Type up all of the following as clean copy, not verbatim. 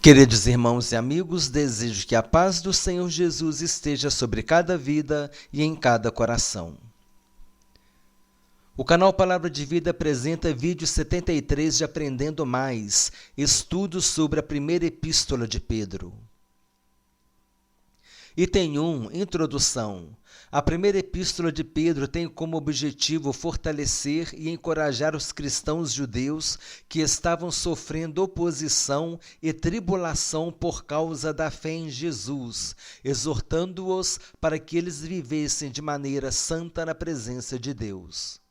Queridos irmãos e amigos, desejo que a paz do Senhor Jesus esteja sobre cada vida e em cada coração. O canal Palavra de Vida apresenta vídeo 73 de Aprendendo Mais, estudos sobre a primeira epístola de Pedro. Item 1, Introdução. A primeira epístola de Pedro tem como objetivo fortalecer e encorajar os cristãos judeus que estavam sofrendo oposição e tribulação por causa da fé em Jesus, exortando-os para que eles vivessem de maneira santa na presença de Deus.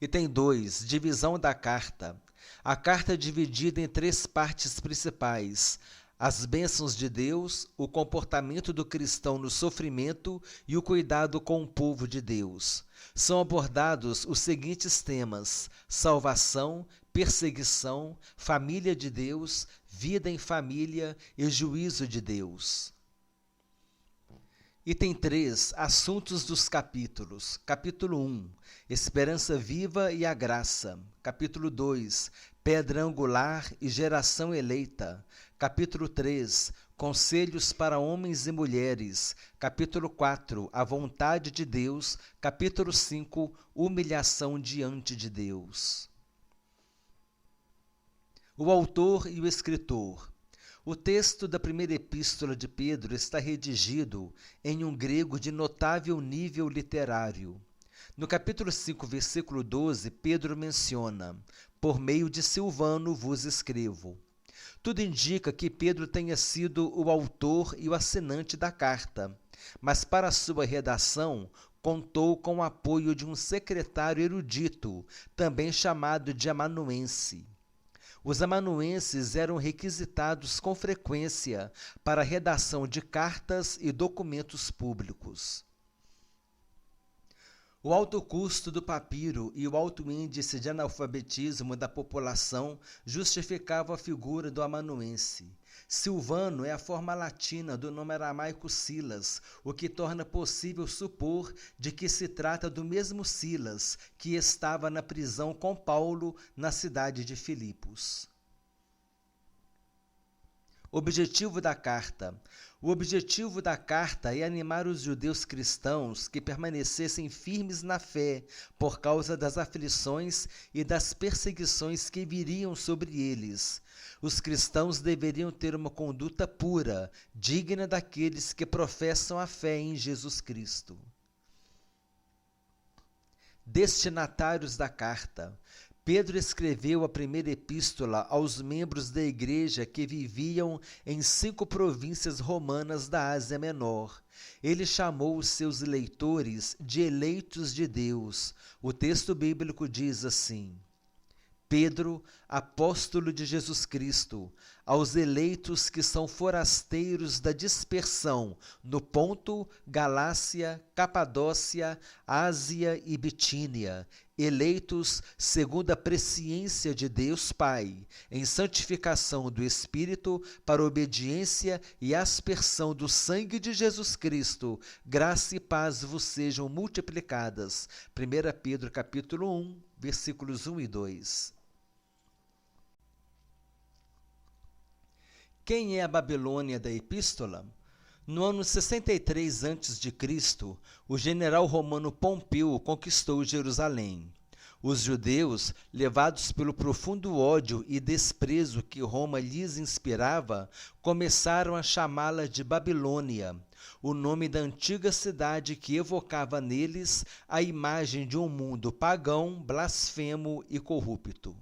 Item 2, Divisão da carta. A carta é dividida em 3 partes principais: as bênçãos de Deus, o comportamento do cristão no sofrimento e o cuidado com o povo de Deus. São abordados os seguintes temas: salvação, perseguição, família de Deus, vida em família e juízo de Deus. Item 3, assuntos dos capítulos. Capítulo 1, Esperança viva e a graça. Capítulo 2, Pedra angular e geração eleita. Capítulo 3, Conselhos para homens e mulheres. Capítulo 4, A vontade de Deus. Capítulo 5, Humilhação diante de Deus. O autor e o escritor. O texto da primeira epístola de Pedro está redigido em um grego de notável nível literário. No capítulo 5, versículo 12, Pedro menciona: por meio de Silvano vos escrevo. Tudo indica que Pedro tenha sido o autor e o assinante da carta, mas para sua redação contou com o apoio de um secretário erudito, também chamado de amanuense. Os amanuenses eram requisitados com frequência para a redação de cartas e documentos públicos. O alto custo do papiro e o alto índice de analfabetismo da população justificavam a figura do amanuense. Silvano é a forma latina do nome aramaico Silas, o que torna possível supor de que se trata do mesmo Silas que estava na prisão com Paulo na cidade de Filipos. Objetivo da carta. O objetivo da carta é animar os judeus cristãos que permanecessem firmes na fé por causa das aflições e das perseguições que viriam sobre eles. Os cristãos deveriam ter uma conduta pura, digna daqueles que professam a fé em Jesus Cristo. Destinatários da carta. Pedro escreveu a primeira epístola aos membros da igreja que viviam em 5 províncias romanas da Ásia Menor. Ele chamou os seus leitores de eleitos de Deus. O texto bíblico diz assim: Pedro, apóstolo de Jesus Cristo, aos eleitos que são forasteiros da dispersão no Ponto, Galácia, Capadócia, Ásia e Bitínia, eleitos segundo a presciência de Deus Pai, em santificação do Espírito para obediência e aspersão do sangue de Jesus Cristo, graça e paz vos sejam multiplicadas. 1 Pedro capítulo 1, versículos 1 e 2. Quem é a Babilônia da epístola? No ano 63 a.C., o general romano Pompeu conquistou Jerusalém. Os judeus, levados pelo profundo ódio e desprezo que Roma lhes inspirava, começaram a chamá-la de Babilônia, o nome da antiga cidade que evocava neles a imagem de um mundo pagão, blasfemo e corrupto.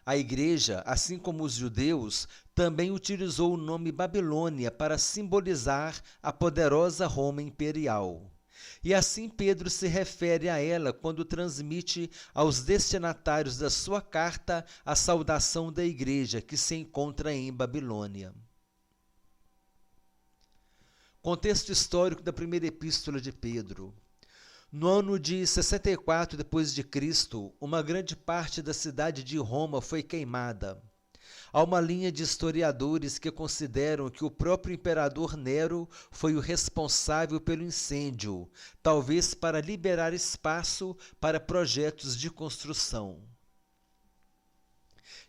A igreja, assim como os judeus, também utilizou o nome Babilônia para simbolizar a poderosa Roma imperial. E assim Pedro se refere a ela quando transmite aos destinatários da sua carta a saudação da igreja que se encontra em Babilônia. Contexto histórico da primeira epístola de Pedro. No ano de 64 d.C., uma grande parte da cidade de Roma foi queimada. Há uma linha de historiadores que consideram que o próprio imperador Nero foi o responsável pelo incêndio, talvez para liberar espaço para projetos de construção.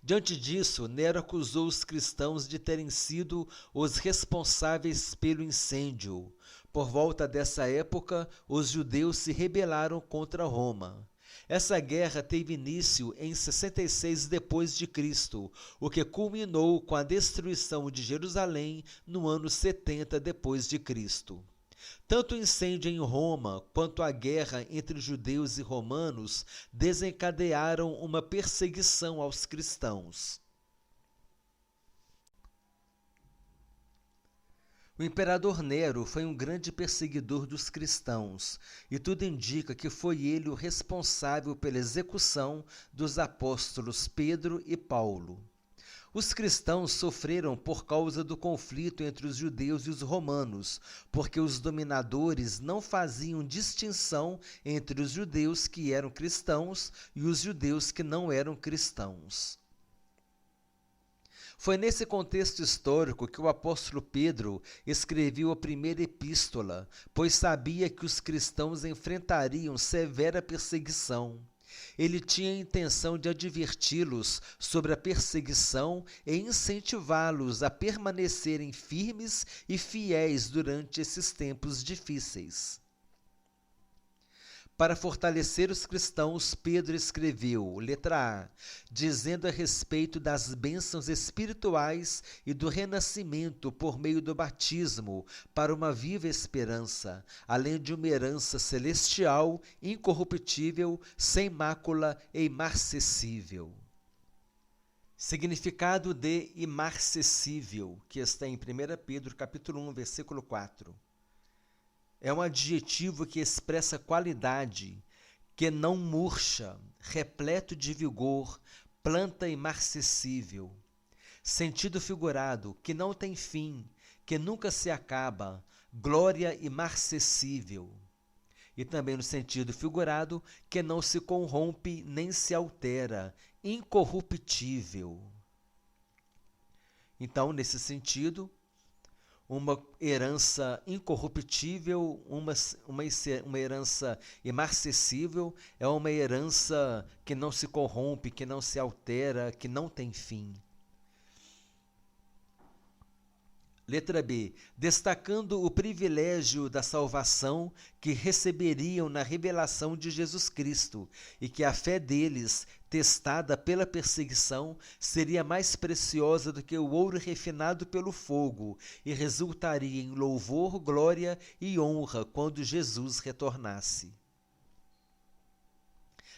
Diante disso, Nero acusou os cristãos de terem sido os responsáveis pelo incêndio. Por volta dessa época, os judeus se rebelaram contra Roma. Essa guerra teve início em 66 depois de Cristo, o que culminou com a destruição de Jerusalém no ano 70 depois de Cristo. Tanto o incêndio em Roma quanto a guerra entre judeus e romanos desencadearam uma perseguição aos cristãos. O imperador Nero foi um grande perseguidor dos cristãos, e tudo indica que foi ele o responsável pela execução dos apóstolos Pedro e Paulo. Os cristãos sofreram por causa do conflito entre os judeus e os romanos, porque os dominadores não faziam distinção entre os judeus que eram cristãos e os judeus que não eram cristãos. Foi nesse contexto histórico que o apóstolo Pedro escreveu a primeira epístola, pois sabia que os cristãos enfrentariam severa perseguição. Ele tinha a intenção de adverti-los sobre a perseguição e incentivá-los a permanecerem firmes e fiéis durante esses tempos difíceis. Para fortalecer os cristãos, Pedro escreveu, letra A, dizendo a respeito das bênçãos espirituais e do renascimento por meio do batismo para uma viva esperança, além de uma herança celestial, incorruptível, sem mácula e imarcessível. Significado de imarcessível, que está em 1 Pedro capítulo 1, versículo 4. É um adjetivo que expressa qualidade, que não murcha, repleto de vigor, planta imarcessível. Sentido figurado, que não tem fim, que nunca se acaba, glória imarcessível. E também no sentido figurado, que não se corrompe nem se altera, incorruptível. Então, nesse sentido, uma herança incorruptível, uma herança imarcessível, é uma herança que não se corrompe, que não se altera, que não tem fim. Letra B. Destacando o privilégio da salvação que receberiam na revelação de Jesus Cristo e que a fé deles, testada pela perseguição, seria mais preciosa do que o ouro refinado pelo fogo e resultaria em louvor, glória e honra quando Jesus retornasse.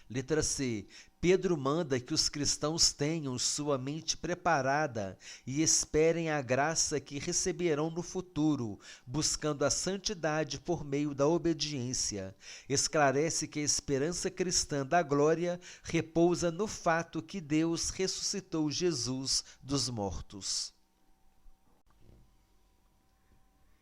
Letra C. Pedro manda que os cristãos tenham sua mente preparada e esperem a graça que receberão no futuro, buscando a santidade por meio da obediência. Esclarece que a esperança cristã da glória repousa no fato que Deus ressuscitou Jesus dos mortos.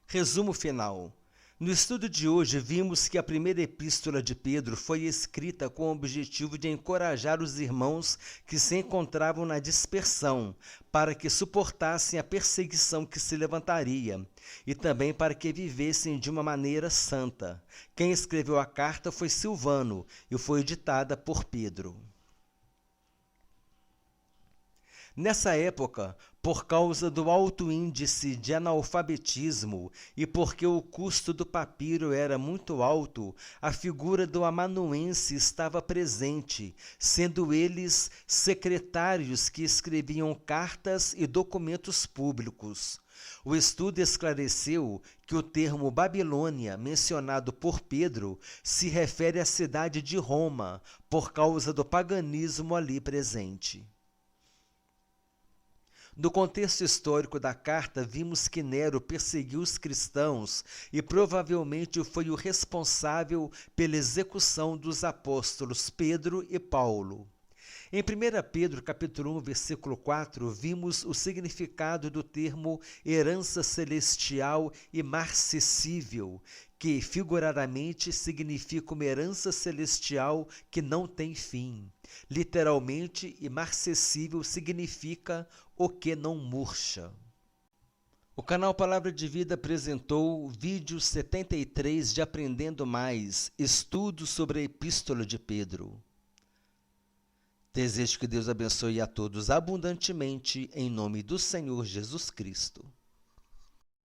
Resumo final. No estudo de hoje, vimos que a primeira epístola de Pedro foi escrita com o objetivo de encorajar os irmãos que se encontravam na dispersão, para que suportassem a perseguição que se levantaria, e também para que vivessem de uma maneira santa. Quem escreveu a carta foi Silvano e foi ditada por Pedro. Nessa época, por causa do alto índice de analfabetismo e porque o custo do papiro era muito alto, a figura do amanuense estava presente, sendo eles secretários que escreviam cartas e documentos públicos. O estudo esclareceu que o termo Babilônia, mencionado por Pedro, se refere à cidade de Roma, por causa do paganismo ali presente. No contexto histórico da carta, vimos que Nero perseguiu os cristãos e provavelmente foi o responsável pela execução dos apóstolos Pedro e Paulo. Em 1 Pedro capítulo 1, versículo 4, vimos o significado do termo herança celestial imarcessível, que figuradamente significa uma herança celestial que não tem fim. Literalmente, imarcessível significa o que não murcha. O canal Palavra de Vida apresentou o vídeo 73 de Aprendendo Mais, estudo sobre a Epístola de Pedro. Desejo que Deus abençoe a todos abundantemente, em nome do Senhor Jesus Cristo.